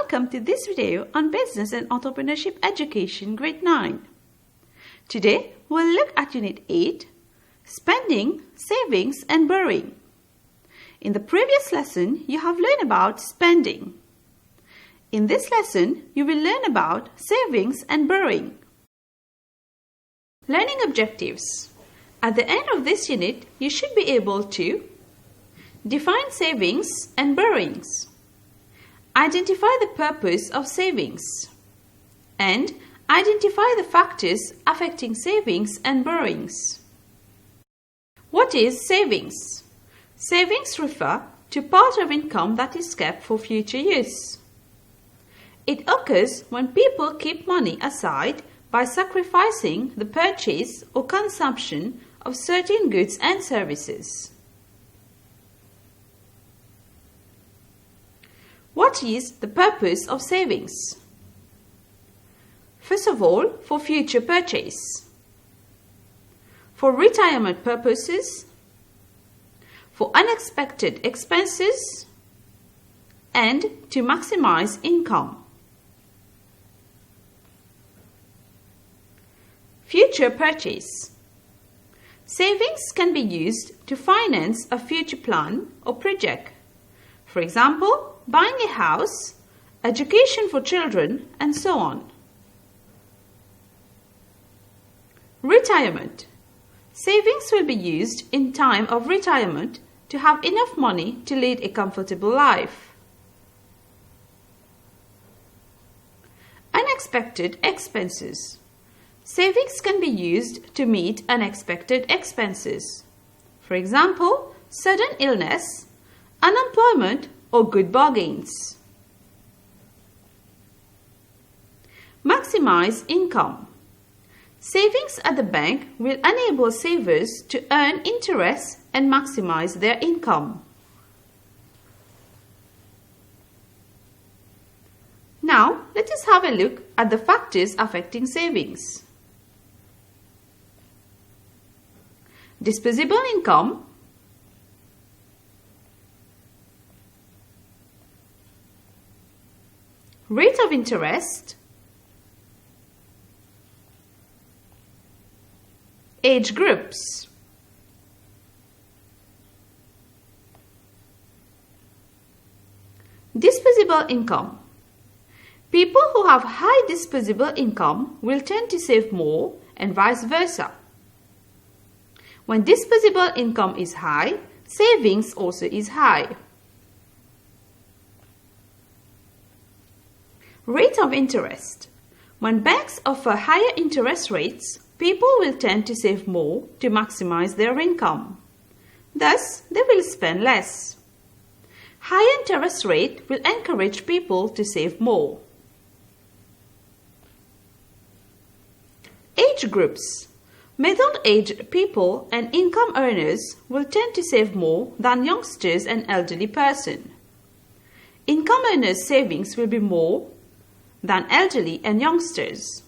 welcome to this video on Business and Entrepreneurship Education Grade 9. Today, we'll look at Unit 8, Spending, Savings and Borrowing. In the previous lesson, you have learned about spending. In this lesson, you will learn about savings and borrowing. Learning objectives. At the end of this unit, you should be able to define savings and borrowings, identify the purpose of savings, and identify the factors affecting savings and borrowings. What is savings? Savings refer to part of income that is kept for future use. It occurs when people keep money aside by sacrificing the purchase or consumption of certain goods and services. What is the purpose of savings? First of all, for future purchase, for retirement purposes, for unexpected expenses, and to maximize income. Future purchase. Savings can be used to finance a future plan or project. For example, buying a house, education for children, and so on. Retirement. Savings will be used in time of retirement to have enough money to lead a comfortable life. Unexpected expenses. Savings can be used to meet unexpected expenses. For example, sudden illness, unemployment, or good bargains. Maximize income. Savings at the bank will enable savers to earn interest and maximize their income. Now, let us have a look at the factors affecting savings. Disposable income, rate of interest, age groups. Disposable income. People who have high disposable income will tend to save more and vice versa. When disposable income is high, savings also is high. Rate of interest. When banks offer higher interest rates, people will tend to save more to maximize their income. Thus, they will spend less. High interest rate will encourage people to save more. Age groups. Middle-aged people and income earners will tend to save more than youngsters and elderly persons. Income earners' savings will be more than elderly and youngsters.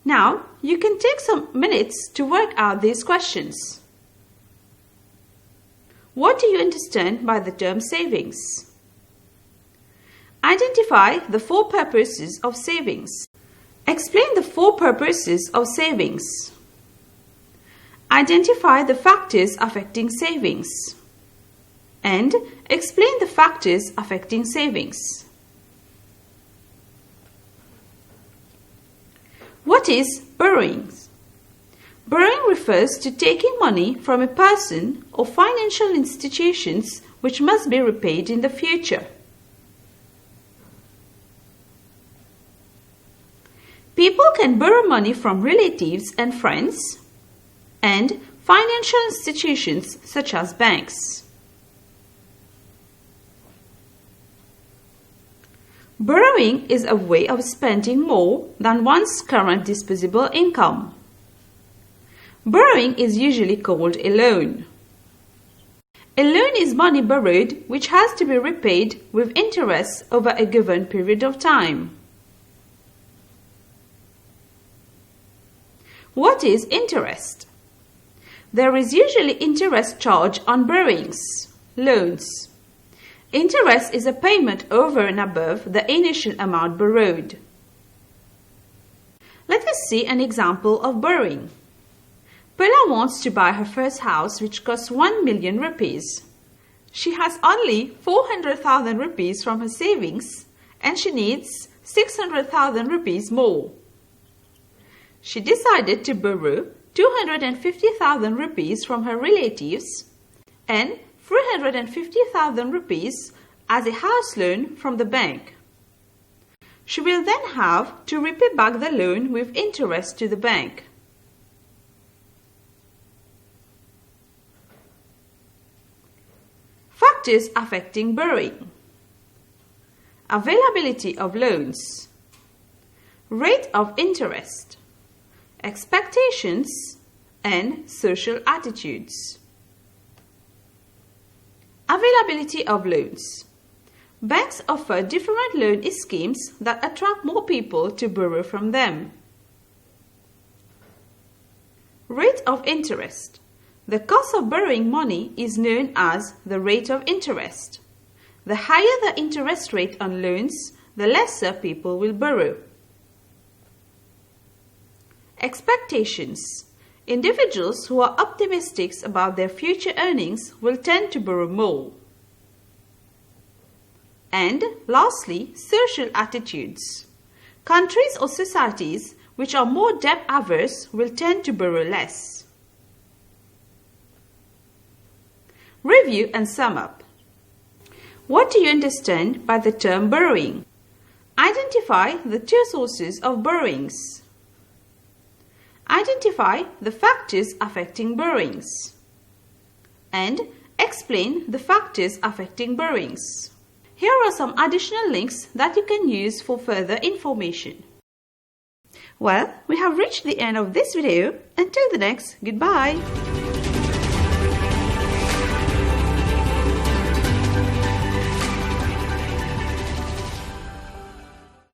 Now, you can take some minutes to work out these questions. What do you understand by the term savings? Identify the four purposes of savings. Explain the four purposes of savings. Identify the factors affecting savings. And explain the factors affecting savings. What is borrowing? Borrowing refers to taking money from a person or financial institutions which must be repaid in the future. People can borrow money from relatives and friends and financial institutions such as banks. Borrowing is a way of spending more than one's current disposable income. Borrowing is usually called a loan. A loan is money borrowed which has to be repaid with interest over a given period of time. What is interest? There is usually interest charged on borrowings, loans. Interest is a payment over and above the initial amount borrowed. Let us see an example of borrowing. Pella wants to buy her first house, which costs 1 million rupees. She has only 400,000 rupees from her savings and she needs 600,000 rupees more. She decided to borrow 250,000 rupees from her relatives and 350,000 rupees as a house loan from the bank. She will then have to repay back the loan with interest to the bank. Factors affecting borrowing: availability of loans, rate of interest, expectations, and social attitudes. Availability of loans. Banks offer different loan schemes that attract more people to borrow from them. Rate of interest. The cost of borrowing money is known as the rate of interest. The higher the interest rate on loans, the lesser people will borrow. Expectations. Individuals who are optimistic about their future earnings will tend to borrow more. And lastly, social attitudes. Countries or societies which are more debt averse will tend to borrow less. Review and sum up. What do you understand by the term borrowing? Identify the two sources of borrowings. Identify the factors affecting borrowings. And explain the factors affecting borrowings. Here are some additional links that you can use for further information. Well, we have reached the end of this video. Until the next, goodbye.